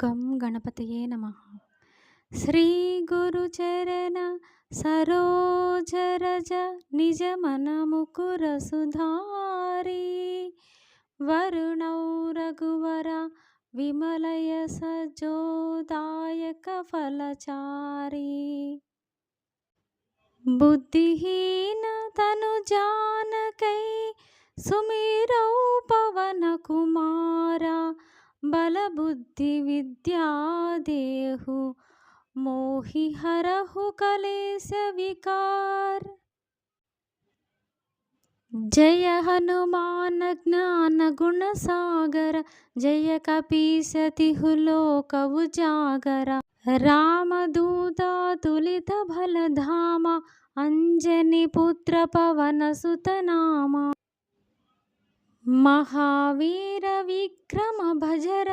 గం గణపతయే నమః. శ్రీ గురుచరణ సరోజరజ నిజ మన ముకుర సుధారి వరుణౌ రఘువర విమలయ సజోదాయక ఫలచారి బుద్ధిహీన తను జానకై సుమిరౌ పవన కుమారా బల బుద్ధి విద్యా దేహు మోహి హరహు కలేశ వికార్. జయ హనుమాన్ జ్ఞాన గుణ సాగర జయ కపీసతిహు లోక ఉజాగర రామదూత తులిత బలధామ అంజని పుత్ర పవన సుతనామ మహావీర విక్రమ భజర